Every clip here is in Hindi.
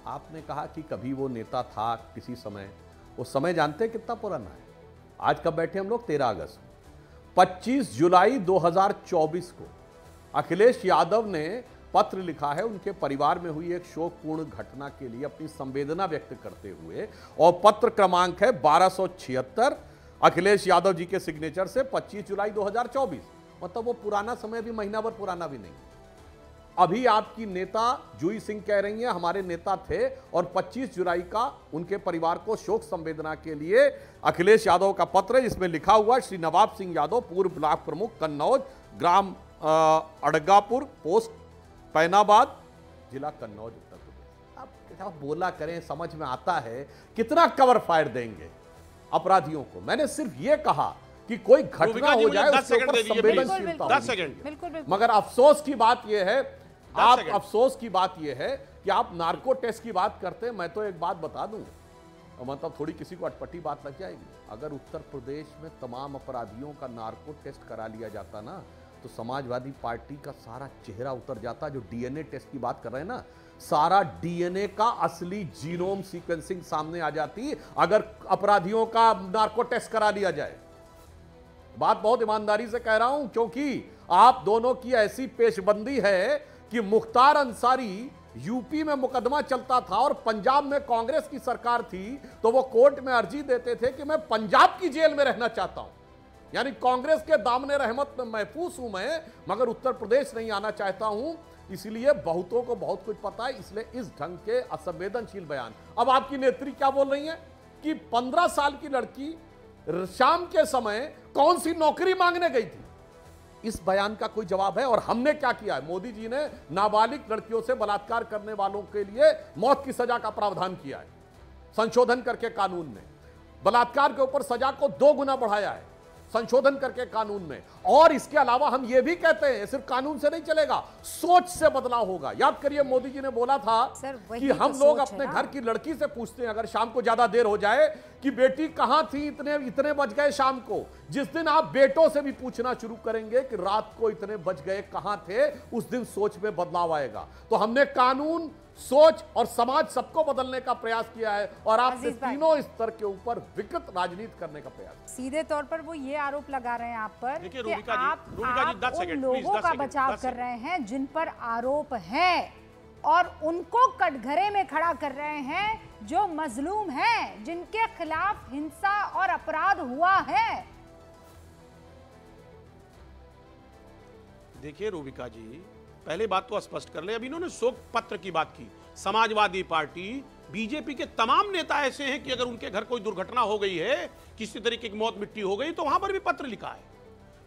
आपने कहा कि कभी वो नेता था किसी समय, वो समय जानते हैं कितना पुराना है? आज कब बैठे हम लोग? 13 अगस्त, 25 जुलाई 2024 को अखिलेश यादव ने पत्र लिखा है उनके परिवार में हुई एक शोकपूर्ण घटना के लिए अपनी संवेदना व्यक्त करते हुए, और पत्र क्रमांक है 1276 अखिलेश यादव जी के सिग्नेचर से 25 जुलाई 2024। मतलब वो पुराना समय भी महीना भर पुराना भी नहीं। अभी आपकी नेता जूही सिंह कह रही हैं हमारे नेता थे, और 25 जुलाई का उनके परिवार को शोक संवेदना के लिए अखिलेश यादव का पत्र है जिसमें लिखा हुआ श्री नवाब सिंह यादव, पूर्व ब्लॉक प्रमुख, कन्नौज, ग्राम अड़गापुर, पोस्ट पैनाबाद, जिला कन्नौज, उत्तर प्रदेश। अब क्या बोला करें, समझ में आता है कितना कवर फायर देंगे अपराधियों को। मैंने सिर्फ यह कहा कि कोई घटना हो जाए उसके ऊपर संवेदनशीलता, 10 सेकंड। मगर अफसोस की बात यह है, अफसोस की बात यह है कि आप नार्को टेस्ट की बात करते हैं। मैं तो एक बात बता दूं, मतलब थोड़ी किसी को अटपटी बात लग जाएगी, अगर उत्तर प्रदेश में तमाम अपराधियों का नार्को टेस्ट करा लिया जाता ना, तो समाजवादी पार्टी का सारा चेहरा उतर जाता। जो डीएनए टेस्ट की बात कर रहे हैं ना, सारा डीएनए का असली जीनोम सीक्वेंसिंग सामने आ जाती अगर अपराधियों का नार्को टेस्ट करा लिया जाए। बात बहुत ईमानदारी से कह रहा हूं, क्योंकि आप दोनों की ऐसी पेशबंदी है कि मुख्तार अंसारी यूपी में मुकदमा चलता था और पंजाब में कांग्रेस की सरकार थी, तो वो कोर्ट में अर्जी देते थे कि मैं पंजाब की जेल में रहना चाहता हूं, यानी कांग्रेस के दामने रहमत में महफूज हूं मैं, मगर उत्तर प्रदेश नहीं आना चाहता हूं। इसलिए बहुतों को बहुत कुछ पता है, इसलिए इस ढंग के असंवेदनशील बयान। अब आपकी नेत्री क्या बोल रही है कि 15 साल की लड़की शाम के समय कौन सी नौकरी मांगने गई थी? इस बयान का कोई जवाब है? और हमने क्या किया है? मोदी जी ने नाबालिग लड़कियों से बलात्कार करने वालों के लिए मौत की सजा का प्रावधान किया है, संशोधन करके कानून में। बलात्कार के ऊपर सजा को 2 गुना बढ़ाया है संशोधन करके कानून में। और इसके अलावा हम यह भी कहते हैं सिर्फ कानून से नहीं चलेगा, सोच से बदलाव होगा। याद करिए मोदी जी ने बोला था कि हम लोग अपने घर की लड़की से पूछते हैं अगर शाम को ज्यादा देर हो जाए कि बेटी कहां थी, इतने बज गए शाम को। जिस दिन आप बेटों से भी पूछना शुरू करेंगे कि रात को इतने बज गए कहां थे, उस दिन सोच में बदलाव आएगा। तो हमने कानून, सोच और समाज सबको बदलने का प्रयास किया है, और आपने तीनों स्तर के ऊपर विकृत राजनीति करने का प्रयास। सीधे तौर पर वो ये आरोप लगा रहे हैं आप पर कि आप उन लोगों लोगों का बचाव कर रहे हैं जिन पर आरोप है, और उनको कटघरे में खड़ा कर रहे हैं जो मजलूम हैं, जिनके खिलाफ हिंसा और अपराध हुआ है। देखिए रूबिका जी, पहले बात तो स्पष्ट कर ले। अभी इन्होंने शोक पत्र की बात की। समाजवादी पार्टी, बीजेपी के तमाम नेता ऐसे हैं कि अगर उनके घर कोई दुर्घटना हो गई है, किसी तरीके की मौत मिट्टी हो गई, तो वहां पर भी पत्र लिखा है।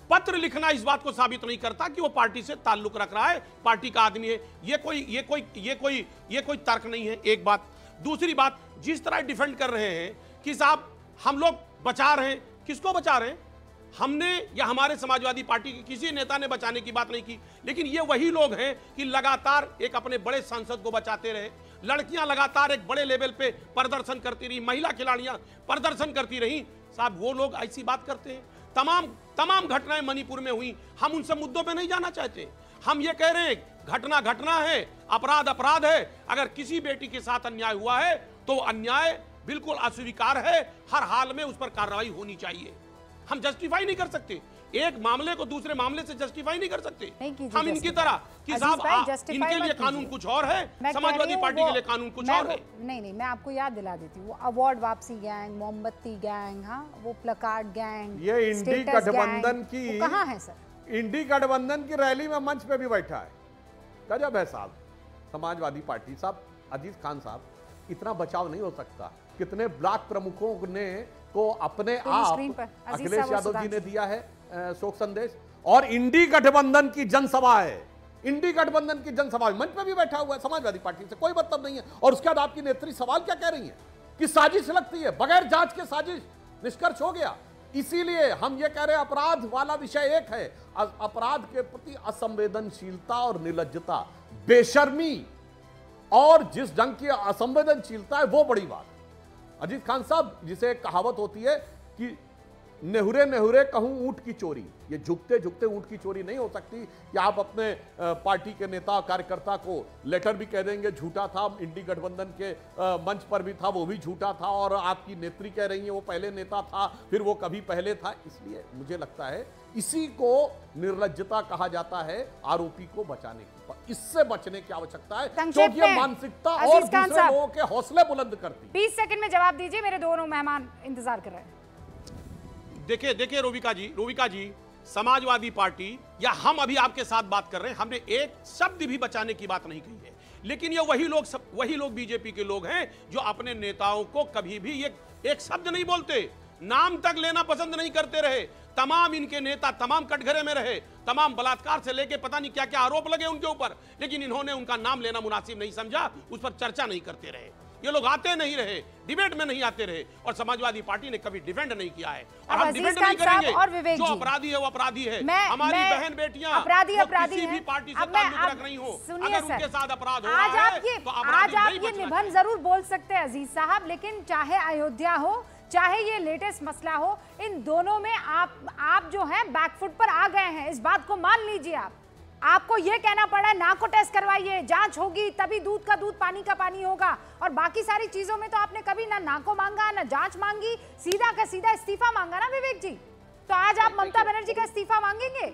पत्र लिखना इस बात को साबित नहीं करता कि वो पार्टी से ताल्लुक रख रहा है, पार्टी का आदमी है। ये कोई तर्क नहीं है। एक बात। दूसरी बात, जिस तरह डिफेंड कर रहे हैं कि साहब हम लोग बचा रहे हैं, किसको बचा रहे हैं? हमने या हमारे समाजवादी पार्टी के किसी नेता ने बचाने की बात नहीं की, लेकिन ये वही लोग हैं कि लगातार एक अपने बड़े सांसद को बचाते रहे। लड़कियां लगातार एक बड़े लेवल पे प्रदर्शन करती रही, महिला खिलाड़ियां प्रदर्शन करती रही। साहब वो लोग ऐसी बात करते हैं। तमाम घटनाएं मणिपुर में हुई, हम उनसे मुद्दों पे नहीं जाना चाहते। हम ये कह रहे हैं घटना घटना है, अपराध अपराध है। अगर किसी बेटी के साथ अन्याय हुआ है तो अन्याय बिल्कुल अस्वीकार है, हर हाल में उस पर कार्रवाई होनी चाहिए। हम जस्टिफाई नहीं कर सकते, एक मामले को दूसरे मामले से जस्टिफाई नहीं कर सकते। हम इनकी तरह कि साहब इनके लिए कानून कुछ और है, समाजवादी पार्टी के लिए कानून कुछ और है। नहीं, मैं आपको याद दिला देती हूँ, वो अवार्ड वापसी गैंग, मोमबत्ती गैंग, हाँ वो प्लकार्ड गैंग, ये इंडी गठबंधन की कहाँ है सर? इंडी गठबंधन की रैली में मंच पे भी बैठा है। गजब है साहब, समाजवादी पार्टी। साहब अजीज खान साहब, इतना बचाव नहीं हो सकता। कितने ब्लॉक प्रमुखों ने को अपने आप अखिलेश यादव जी ने दिया है शोक संदेश, और इंडी गठबंधन की जनसभा है, इंडी गठबंधन की जनसभा मंच पे भी बैठा हुआ है। समाजवादी पार्टी से कोई मतलब नहीं है। और उसके बाद आपकी नेत्री सवाल क्या कह रही है कि साजिश लगती है, बगैर जांच के साजिश, निष्कर्ष हो गया। इसीलिए हम ये कह रहे हैं अपराध वाला विषय एक है, अपराध के प्रति असंवेदनशीलता और निर्लज्जता, बेशर्मी और जिस ढंग की असंवेदनशीलता है वो बड़ी बात। अजीत खान साहब, जिसे कहावत होती है कि नेहुरे नेहुरे कहूं ऊंट की चोरी, ये झुकते झुकते ऊंट की चोरी नहीं हो सकती कि आप अपने पार्टी के नेता कार्यकर्ता को लेटर भी कह देंगे झूठा था, इंडी गठबंधन के मंच पर भी था वो भी झूठा था, और आपकी नेत्री कह रही है वो पहले नेता था फिर वो कभी पहले था। इसलिए मुझे लगता है इसी को निर्लज्जता कहा जाता है आरोपी को बचाने की। इससे बचने की आवश्यकता है क्योंकि ये मानसिकता और दूसरे लोगों के हौसले बुलंद करती। 20 सेकंड में जवाब दीजिए, मेरे दोनों मेहमान इंतजार कर रहे हैं। देखिए रोविका जी, समाजवादी पार्टी या हम अभी आपके साथ बात कर रहे हैं, हमने एक शब्द भी बचाने की बात नहीं कही है, लेकिन ये वही लोग बीजेपी के लोग हैं जो अपने नेताओं को कभी भी एक शब्द नहीं बोलते, नाम तक लेना पसंद नहीं करते रहे। तमाम इनके नेता तमाम कटघरे में रहे, तमाम बलात्कार से लेके पता नहीं क्या क्या आरोप लगे उनके ऊपर, लेकिन इन्होंने उनका नाम लेना मुनासिब नहीं समझा, उस पर चर्चा नहीं करते रहे। ये लोग आते नहीं रहे, डिबेट में नहीं आते रहे, और समाजवादी पार्टी ने कभी डिफेंड नहीं किया है। और हम डिफेंड नहीं करेंगे, जो अपराधी है वो अपराधी है। हमारी बहन बेटियां किसी भी पार्टी से ताल्लुक रख रही हो, अगर उनके साथ अपराध हो रहा है तो आज आप ये निबंध जरूर बोल सकते हैं अजीज साहब, लेकिन चाहे अयोध्या हो चाहे ये लेटेस्ट मसला हो, इन दोनों में आप जो है बैकफुट पर आ गए हैं, इस बात को मान लीजिए। आपको ये कहना पड़ा है नाको टेस्ट करवाइए, जांच होगी तभी दूध का दूध पानी का पानी होगा, और बाकी सारी चीजों में तो आपने कभी ना नाको मांगा ना जांच मांगी, सीधा का सीधा इस्तीफा मांगा ना विवेक जी। तो आज आप ममता बनर्जी का इस्तीफा मांगेंगे?